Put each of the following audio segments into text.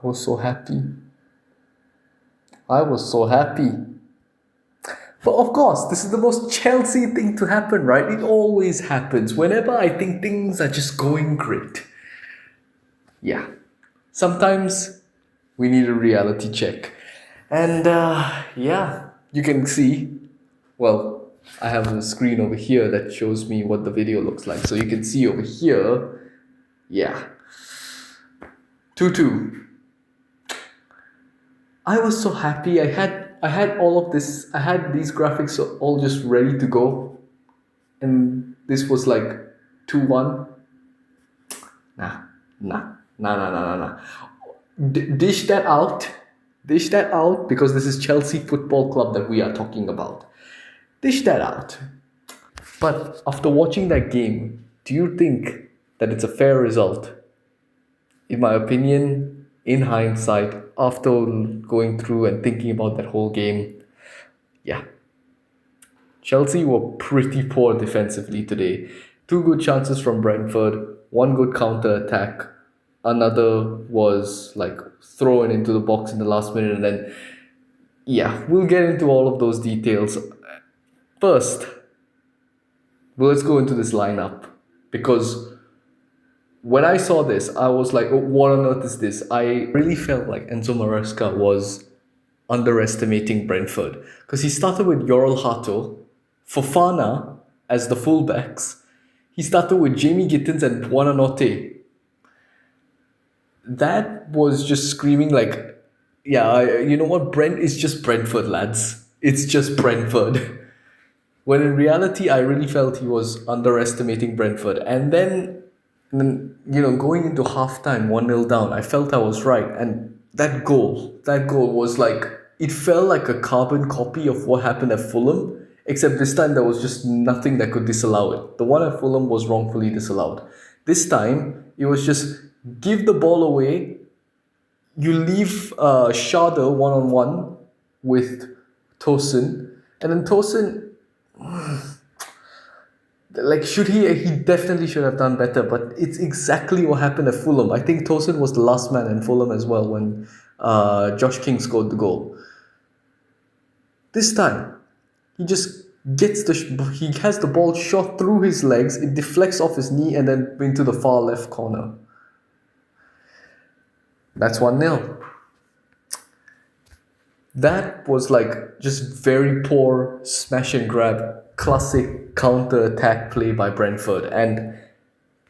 was so happy. I was so happy. But of course, this is the most Chelsea thing to happen, right? It always happens whenever I think things are just going great. Yeah. Sometimes we need a reality check. And yeah, you can see, well, I have a screen over here that shows me what the video looks like. So you can see over here, yeah, 2-2. I was so happy. I had all of this. I had these graphics all just ready to go, and this was like 2-1. Nah, nah, nah, nah, nah, nah, nah. Dish that out. Dish that out because this is Chelsea Football Club that we are talking about. Dish that out. But after watching that game, do you think that it's a fair result? In my opinion, in hindsight, after going through and thinking about that whole game, yeah, Chelsea were pretty poor defensively today. Two good chances from Brentford, one good counter attack, another was like thrown into the box in the last minute, and then yeah, we'll get into all of those details. First, well, let's go into this lineup because when I saw this, I was like, oh, what on earth is this? I really felt like Enzo Maresca was underestimating Brentford because he started with Yoral Hato, Fofana as the fullbacks. He started with Jamie Gittins and Buonanotte. That was just screaming like, yeah, you know what? Brent is just Brentford, lads. It's just Brentford. When in reality, I really felt he was underestimating Brentford. And then, going into halftime, 1-0 down, I felt I was right. And that goal was like, it felt like a carbon copy of what happened at Fulham, except this time there was just nothing that could disallow it. The one at Fulham was wrongfully disallowed. This time, it was just give the ball away, you leave Sharda one on one with Tosin, and then Tosin, like, he definitely should have done better, but it's exactly what happened at Fulham. I think Tosin was the last man in Fulham as well when Josh King scored the goal. This time, he just he has the ball shot through his legs, it deflects off his knee and then into the far left corner. That's 1-0. That was like just very poor smash and grab, classic counter attack play by Brentford, and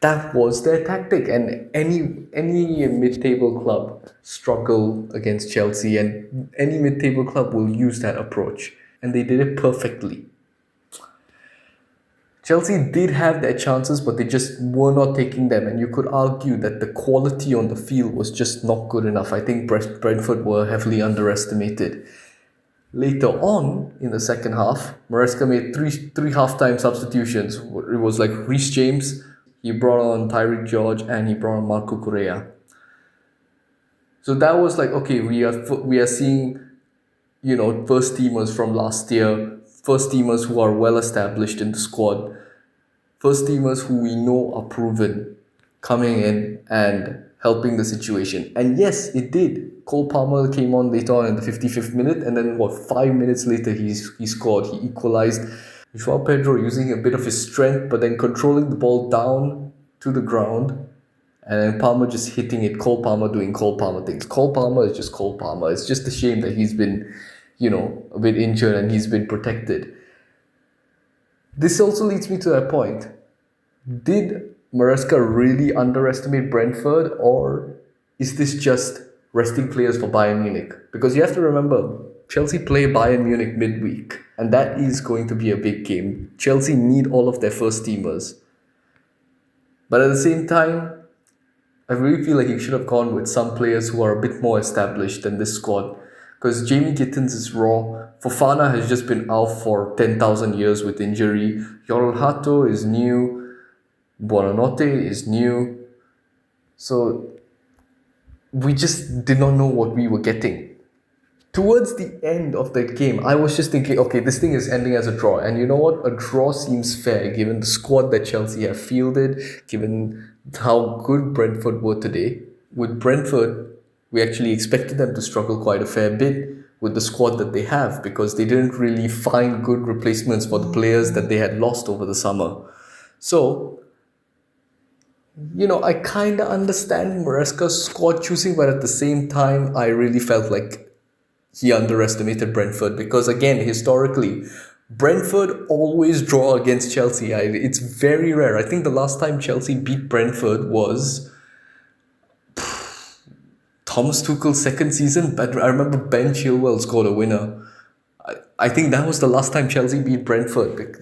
that was their tactic. And any mid-table club struggle against Chelsea, and any mid-table club will use that approach, and they did it perfectly. Chelsea did have their chances, but they just were not taking them, and you could argue that the quality on the field was just not good enough. I think Brentford were heavily underestimated. Later on in the second half, Maresca made three halftime substitutions. It was like Reece James, he brought on Tyreek George, and he brought on Marco Correa. So that was like, okay, we are seeing, first teamers from last year, first teamers who are well established in the squad, first teamers who we know are proven, coming in and helping the situation. And yes, it did. Cole Palmer came on later on in the 55th minute, and then 5 minutes later he scored. He equalized. Joao Pedro using a bit of his strength, but then controlling the ball down to the ground, and then Palmer just hitting it. Cole Palmer doing Cole Palmer things. Cole Palmer is just Cole Palmer. It's just a shame that he's been, a bit injured and he's been protected. This also leads me to that point. Did Maresca really underestimate Brentford, or is this just resting players for Bayern Munich? Because you have to remember, Chelsea play Bayern Munich midweek, and that is going to be a big game. Chelsea need all of their first teamers. But at the same time, I really feel like you should have gone with some players who are a bit more established than this squad. Because Jamie Gittins is raw. Fofana has just been out for 10,000 years with injury. Yoral Hato is new. Buonanotte is new. So we just did not know what we were getting. Towards the end of the game, I was just thinking, okay, this thing is ending as a draw. And you know what? A draw seems fair given the squad that Chelsea have fielded, given how good Brentford were today. With Brentford, We actually expected them to struggle quite a fair bit with the squad that they have because they didn't really find good replacements for the players that they had lost over the summer. So, I kind of understand Maresca's squad choosing, but at the same time, I really felt like he underestimated Brentford because, again, historically, Brentford always draw against Chelsea. It's very rare. I think the last time Chelsea beat Brentford was Thomas Tuchel's second season, but I remember Ben Chilwell scored a winner. I think that was the last time Chelsea beat Brentford.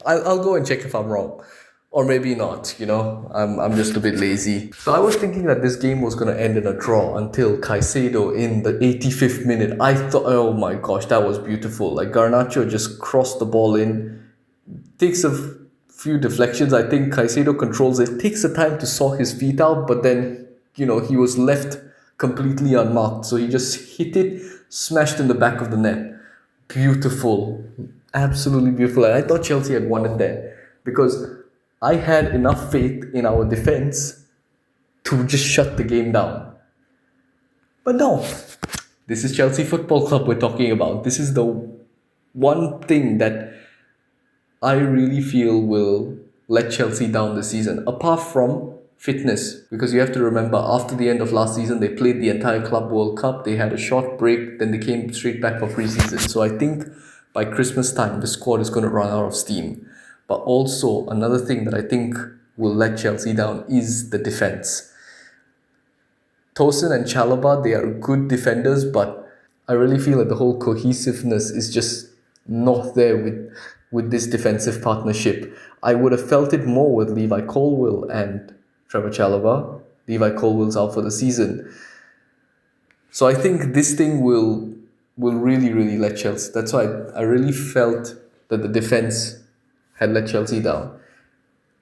I'll go and check if I'm wrong. Or maybe not, I'm just a bit lazy. So I was thinking that this game was going to end in a draw until Caicedo in the 85th minute. I thought, oh my gosh, that was beautiful. Like Garnacho just crossed the ball in, takes a few deflections. I think Caicedo controls it, takes the time to sort his feet out, but then, he was left completely unmarked. So he just hit it, smashed in the back of the net. Beautiful. Absolutely beautiful. And I thought Chelsea had won it there because I had enough faith in our defense to just shut the game down. But no, this is Chelsea Football Club we're talking about. This is the one thing that I really feel will let Chelsea down this season, apart from fitness. Because you have to remember, after the end of last season, they played the entire Club World Cup. They had a short break, then they came straight back for pre-season. So I think by Christmas time, the squad is going to run out of steam. But also, another thing that I think will let Chelsea down is the defense. Tosin and Chalobah, they are good defenders, but I really feel that the whole cohesiveness is just not there with this defensive partnership. I would have felt it more with Levi Colwill and Trevor Chalobah. Levi Colwill's out for the season. So I think this thing will really, really let Chelsea. That's why I really felt that the defense had let Chelsea down.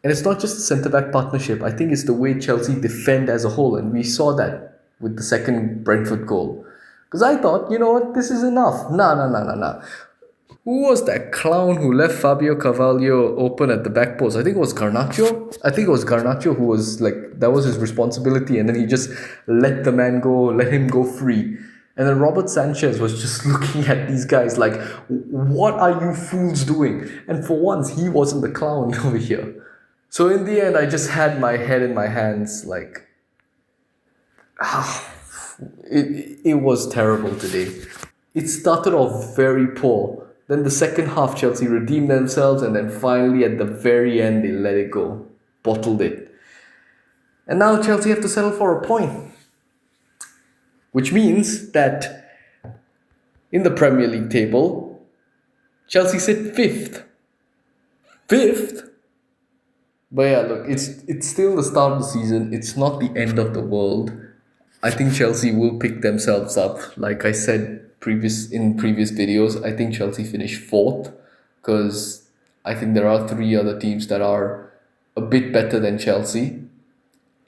And it's not just the centre-back partnership. I think it's the way Chelsea defend as a whole. And we saw that with the second Brentford goal. Because I thought, you know what, this is enough. Nah. Who was that clown who left Fabio Carvalho open at the back post? I think it was Garnacho. I think it was Garnacho who was like, that was his responsibility. And then he just let the man go, let him go free. And then Robert Sanchez was just looking at these guys like, what are you fools doing? And for once, he wasn't the clown over here. So in the end, I just had my head in my hands, like, it was terrible today. It started off very poor. Then the second half, Chelsea redeemed themselves, and then finally at the very end, they let it go, bottled it. And now Chelsea have to settle for a point, which means that in the Premier League table, Chelsea sit fifth. Fifth? But yeah, look, it's still the start of the season. It's not the end of the world. I think Chelsea will pick themselves up. Like I said in previous videos, I think Chelsea finished fourth because I think there are three other teams that are a bit better than Chelsea.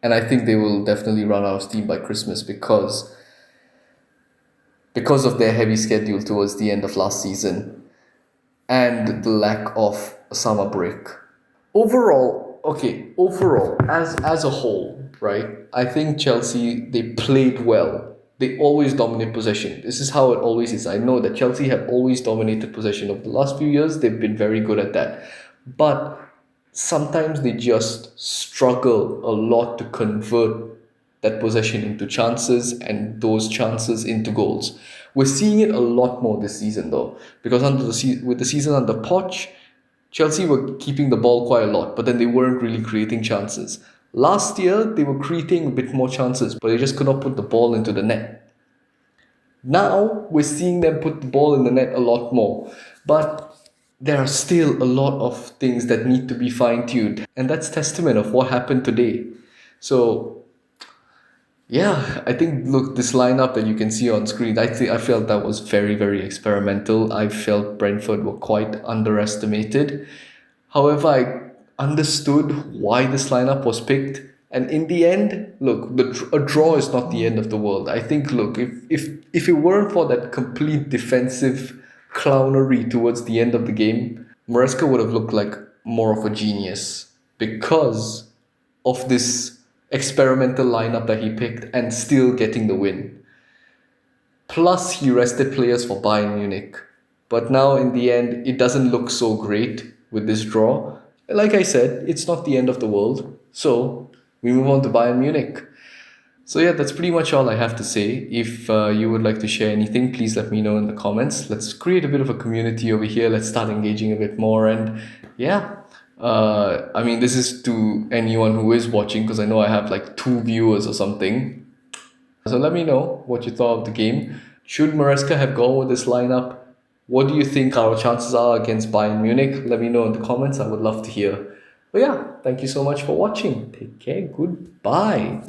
And I think they will definitely run out of steam by Christmas because of their heavy schedule towards the end of last season and the lack of a summer break. Overall, as a whole, right? I think Chelsea, they played well. They always dominate possession. This is how it always is. I know that Chelsea have always dominated possession. Over the last few years, they've been very good at that. But sometimes they just struggle a lot to convert that possession into chances and those chances into goals. We're seeing it a lot more this season though, because with the season under Poch, Chelsea were keeping the ball quite a lot, but then they weren't really creating chances. Last year, they were creating a bit more chances, but they just could not put the ball into the net. Now, we're seeing them put the ball in the net a lot more, but there are still a lot of things that need to be fine-tuned, and that's testament of what happened today. So, yeah, I think, look, this lineup that you can see on screen, I felt that was very, very experimental. I felt Brentford were quite underestimated. However, I understood why this lineup was picked. And in the end, look, a draw is not the end of the world. I think, look, if it weren't for that complete defensive clownery towards the end of the game, Maresca would have looked like more of a genius because of this experimental lineup that he picked and still getting the win. Plus, he rested players for Bayern Munich. But now, in the end, it doesn't look so great with this draw. Like I said, it's not the end of the world. So, we move on to Bayern Munich. So, yeah, that's pretty much all I have to say. If you would like to share anything, please let me know in the comments. Let's create a bit of a community over here. Let's start engaging a bit more. And yeah, I mean, this is to anyone who is watching because I know I have like 2 viewers or something. So let me know what you thought of the game. Should Maresca have gone with this lineup? What do you think our chances are against Bayern Munich? Let me know in the comments. I would love to hear. But yeah, thank you so much for watching. Take care. Goodbye.